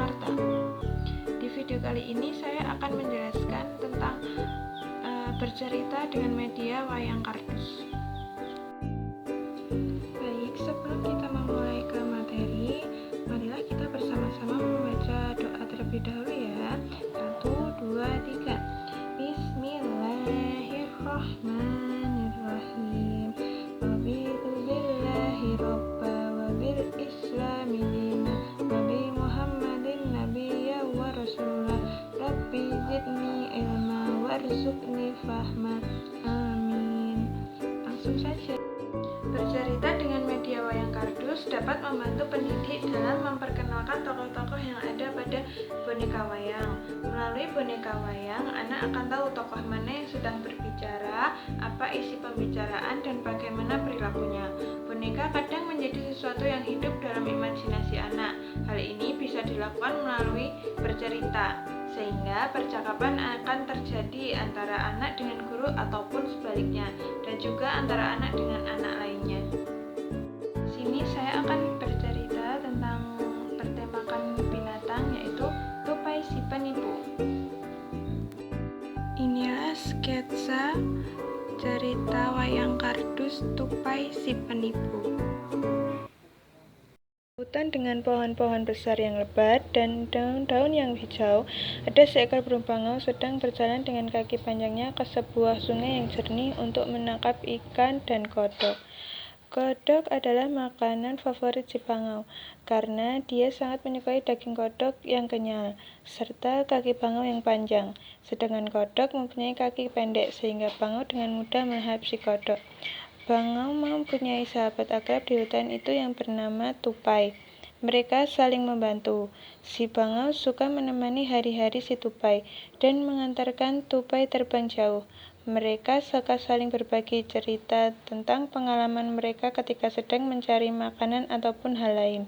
Jakarta. Di video kali ini saya akan menjelaskan tentang bercerita dengan media wayang kardus. Baik, sebelum kita memulai ke materi, marilah kita bersama-sama membaca doa terlebih dahulu ya. 1, 2, 3. Bismillahirrahmanirrahim. Wabidu billahi robba wabil islami dina wabi muhammadin nabiyya wa rasulah rabbi zidni ilma warzuqni fahma. Amin. Langsung saja. Bercerita dengan media wayang kardus dapat membantu pendidik dalam memperkenalkan tokoh-tokoh yang ada pada boneka wayang. Melalui boneka wayang, anak akan tahu tokoh mana yang sedang berbicara, apa isi pembicaraan, dan bagaimana perilakunya. Boneka kadang menjadi sesuatu yang hidup dalam imajinasi anak. Hal ini bisa dilakukan melalui bercerita, sehingga percakapan akan terjadi antara anak dengan guru ataupun sebaliknya, dan juga antara anak dengan anak lainnya. Sini saya akan bercerita tentang bertemakan binatang, yaitu tupai si penipu. Inilah sketsa cerita wayang kardus tupai si penipu. Hutan dengan pohon-pohon besar yang lebat dan daun-daun yang hijau, ada seekor burung bangau sedang berjalan dengan kaki panjangnya ke sebuah sungai yang jernih untuk menangkap ikan dan kodok. Kodok adalah makanan favorit si bangau, karena dia sangat menyukai daging kodok yang kenyal, serta kaki bangau yang panjang. Sedangkan kodok mempunyai kaki pendek, sehingga bangau dengan mudah melahap si kodok. Bangau mempunyai sahabat akrab di hutan itu yang bernama tupai. Mereka saling membantu. Si bangau suka menemani hari-hari si tupai dan mengantarkan tupai terbang jauh. Mereka suka saling berbagi cerita tentang pengalaman mereka ketika sedang mencari makanan ataupun hal lain.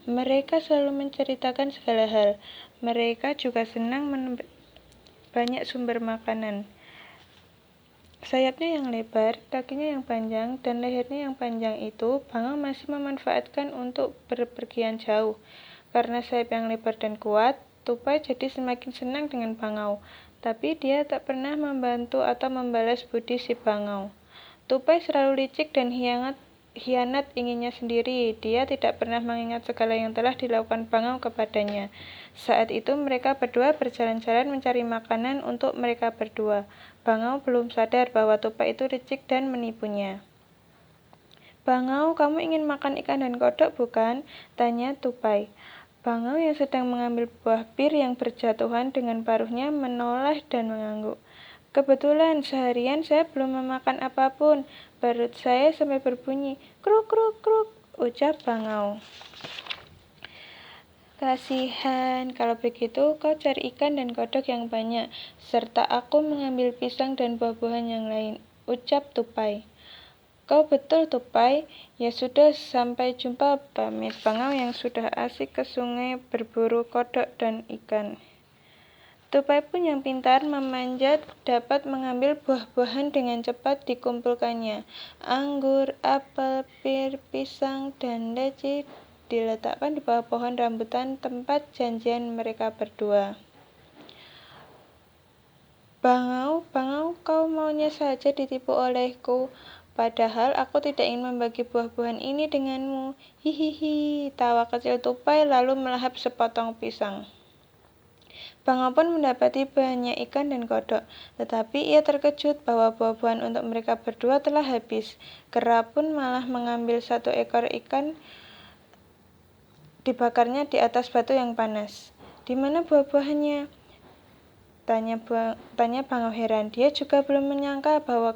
Mereka selalu menceritakan segala hal. Mereka juga senang banyak sumber makanan. Sayapnya yang lebar, kakinya yang panjang, dan lehernya yang panjang itu, bangau masih memanfaatkan untuk berpergian jauh. Karena sayap yang lebar dan kuat, tupai jadi semakin senang dengan bangau. Tapi dia tak pernah membantu atau membalas budi si bangau. Tupai selalu licik dan hianat inginnya sendiri. Dia tidak pernah mengingat segala yang telah dilakukan bangau kepadanya. Saat itu mereka berdua berjalan-jalan mencari makanan untuk mereka berdua. Bangau belum sadar bahwa tupai itu licik dan menipunya. "Bangau, kamu ingin makan ikan dan kodok, bukan?" tanya tupai. Bangau yang sedang mengambil buah pir yang berjatuhan dengan paruhnya menoleh dan mengangguk. "Kebetulan seharian saya belum memakan apapun. Perut saya sampai berbunyi, kruk kruk kruk," ucap bangau. "Kasihan, kalau begitu kau cari ikan dan kodok yang banyak, serta aku mengambil pisang dan buah-buahan yang lain," ucap tupai. "Kau betul, tupai. Ya sudah, sampai jumpa," pamit bangau yang sudah asik ke sungai berburu kodok dan ikan. Tupai pun yang pintar memanjat dapat mengambil buah-buahan dengan cepat dikumpulkannya. Anggur, apel, pir, pisang, dan leci diletakkan di bawah pohon rambutan tempat janjian mereka berdua. "Bangau, kau maunya saja ditipu olehku. Padahal aku tidak ingin membagi buah-buahan ini denganmu. Hihihi," tawa kecil tupai lalu melahap sepotong pisang. Bangau pun mendapati banyak ikan dan kodok, tetapi ia terkejut bahwa buah-buahan untuk mereka berdua telah habis. Kera pun malah mengambil satu ekor ikan, dibakarnya di atas batu yang panas. "Di mana buah-buahannya?" Tanya bangau heran. Dia juga belum menyangka bahwa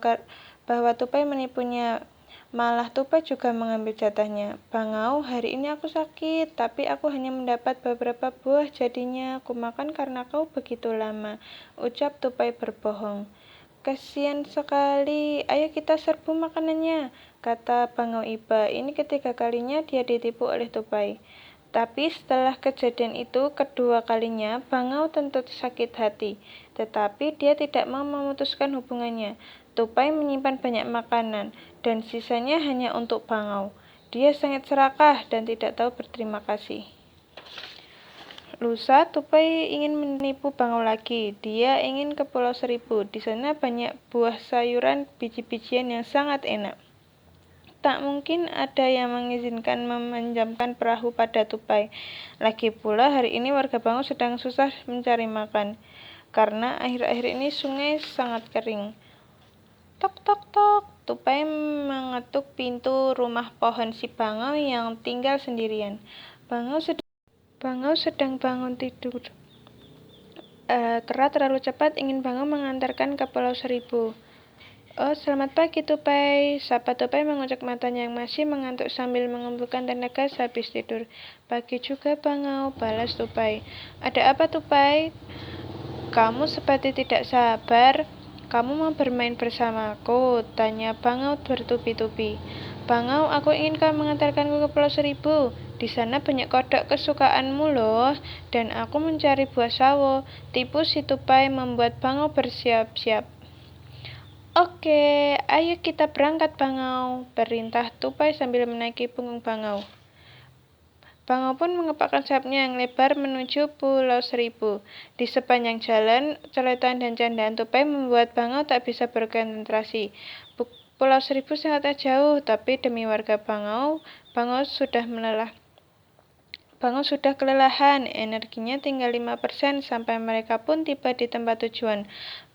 tupai menipunya. Malah tupai juga mengambil jatahnya. "Bangau, hari ini aku sakit, tapi aku hanya mendapat beberapa buah, jadinya aku makan karena kau begitu lama," ucap tupai berbohong. "Kasian sekali, ayo kita serbu makanannya," kata bangau iba. Ini ketiga kalinya dia ditipu oleh tupai. Tapi setelah kejadian itu kedua kalinya, bangau tentu sakit hati. Tetapi dia tidak mau memutuskan hubungannya. Tupai menyimpan banyak makanan, dan sisanya hanya untuk bangau. Dia sangat serakah dan tidak tahu berterima kasih. Lusa, tupai ingin menipu Bangau lagi. Dia ingin ke Pulau Seribu. Di sana banyak buah sayuran biji-bijian yang sangat enak. Tak mungkin ada yang mengizinkan meminjamkan perahu pada tupai. Lagi pula hari ini warga Bangau sedang susah mencari makan, karena akhir-akhir ini sungai sangat kering. Tok tok tok, tupai mengetuk pintu rumah pohon si Bangau yang tinggal sendirian. Bangau sedang bangun tidur. Kera terlalu cepat ingin Bangau mengantarkan ke Pulau Seribu. Oh, selamat pagi tupai. Sapa tupai mengucek matanya yang masih mengantuk sambil mengumpulkan tenaga sehabis tidur. Pagi juga Bangau, balas tupai. Ada apa tupai? Kamu seperti tidak sabar. Kamu mau bermain bersamaku? Tanya Bangau bertubi-tubi. Bangau, aku ingin kau mengantarkanku ke Pulau Seribu. Di sana banyak kodok kesukaanmu loh. Dan aku mencari buah sawo. Tipu si tupai membuat Bangau bersiap-siap. Oke, ayo kita berangkat Bangau, perintah tupai sambil menaiki punggung Bangau. Bangau pun mengepakkan sayapnya yang lebar menuju Pulau Seribu. Di sepanjang jalan, coletan dan candaan tupai membuat Bangau tak bisa berkonsentrasi. Pulau Seribu sangatlah jauh, tapi demi warga Bangau, Bangau sudah kelelahan, energinya tinggal 5% sampai mereka pun tiba di tempat tujuan.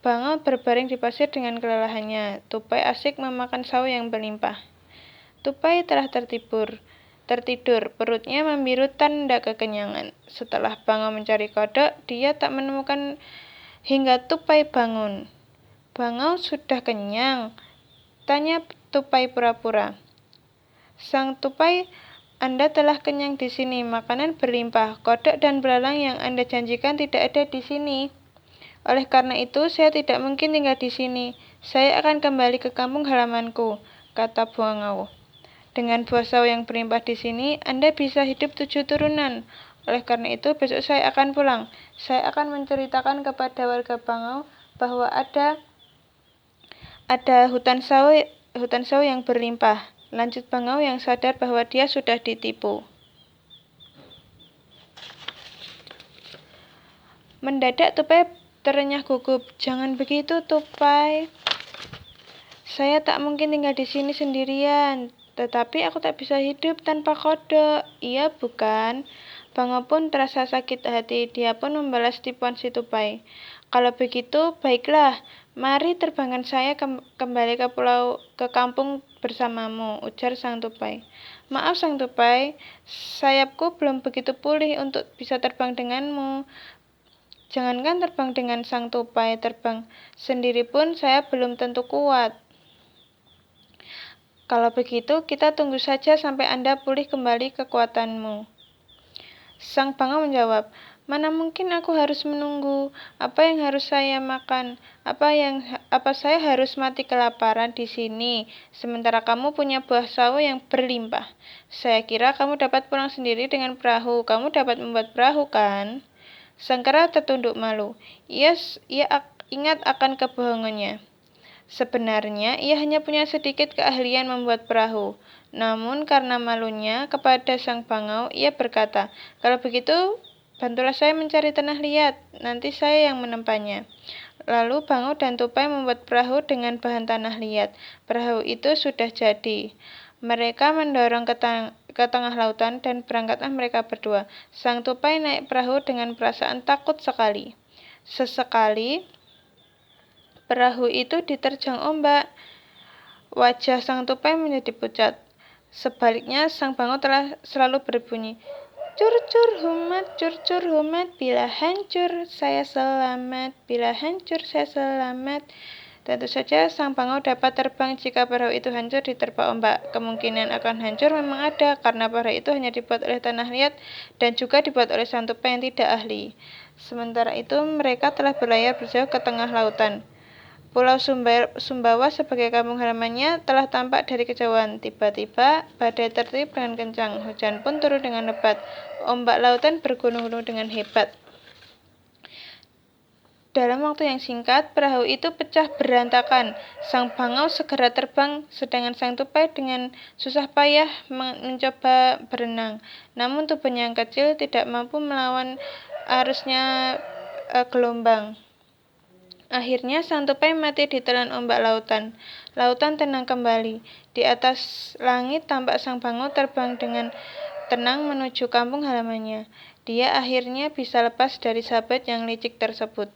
Bangau berbaring di pasir dengan kelelahannya. Tupai asik memakan sawo yang berlimpah. Tupai telah tertidur, perutnya membiru tanda kekenyangan. Setelah Bangau mencari kodok, dia tak menemukan hingga tupai bangun. Bangau sudah kenyang? Tanya tupai pura-pura. Sang tupai, Anda telah kenyang di sini, makanan berlimpah, kodok dan belalang yang Anda janjikan tidak ada di sini. Oleh karena itu, saya tidak mungkin tinggal di sini. Saya akan kembali ke kampung halamanku, kata Bangau. Dengan buah sawo yang berlimpah di sini, Anda bisa hidup 7 turunan. Oleh karena itu, besok saya akan pulang. Saya akan menceritakan kepada warga Bangau bahwa ada hutan sawo yang berlimpah. Lanjut Bangau yang sadar bahwa dia sudah ditipu. Mendadak tupai terenyah gugup. Jangan begitu tupai. Saya tak mungkin tinggal di sini sendirian. Tetapi aku tak bisa hidup tanpa kodok. Iya bukan? Bangau pun terasa sakit hati. Dia pun membalas tipuan si tupai. Kalau begitu, baiklah. Mari terbangkan saya kembali ke kampung bersamamu, ujar sang tupai. Maaf sang tupai, sayapku belum begitu pulih untuk bisa terbang denganmu. Jangankan terbang dengan sang tupai, terbang sendiri pun saya belum tentu kuat. Kalau begitu, kita tunggu saja sampai Anda pulih kembali kekuatanmu. Sang Bangau menjawab, mana mungkin aku harus menunggu? Apa yang harus saya makan? Apa saya harus mati kelaparan di sini? Sementara kamu punya buah sawo yang berlimpah. Saya kira kamu dapat pulang sendiri dengan perahu. Kamu dapat membuat perahu, kan? Sang kera tertunduk malu. Ia ingat akan kebohongannya. Sebenarnya, ia hanya punya sedikit keahlian membuat perahu. Namun, karena malunya kepada sang Bangau, ia berkata, kalau begitu, bantulah saya mencari tanah liat, nanti saya yang menempanya. Lalu Bangau dan tupai membuat perahu dengan bahan tanah liat. Perahu itu sudah jadi. Mereka mendorong ke tengah lautan dan berangkatlah mereka berdua. Sang tupai naik perahu dengan perasaan takut sekali. Sesekali, perahu itu diterjang ombak. Wajah sang tupai menjadi pucat. Sebaliknya, sang Bangau telah selalu berbunyi, cur humat, bila hancur saya selamat, bila hancur saya selamat. Tentu saja sang Bangau dapat terbang jika perahu itu hancur diterpa ombak. Kemungkinan akan hancur memang ada, karena perahu itu hanya dibuat oleh tanah liat dan juga dibuat oleh sang tupai yang tidak ahli. Sementara itu, mereka telah berlayar berjauh ke tengah lautan. Pulau Sumbawa sebagai kampung halamannya telah tampak dari kejauhan. Tiba-tiba, badai tertiup dengan kencang. Hujan pun turun dengan lebat. Ombak lautan bergunung-gunung dengan hebat. Dalam waktu yang singkat, perahu itu pecah berantakan. Sang Bangau segera terbang, sedangkan sang tupai dengan susah payah mencoba berenang. Namun tubuhnya yang kecil tidak mampu melawan arusnya gelombang. Akhirnya sang tupai mati ditelan ombak lautan. Lautan tenang kembali. Di atas langit tampak sang bangau terbang dengan tenang menuju kampung halamannya. Dia akhirnya bisa lepas dari sahabat yang licik tersebut.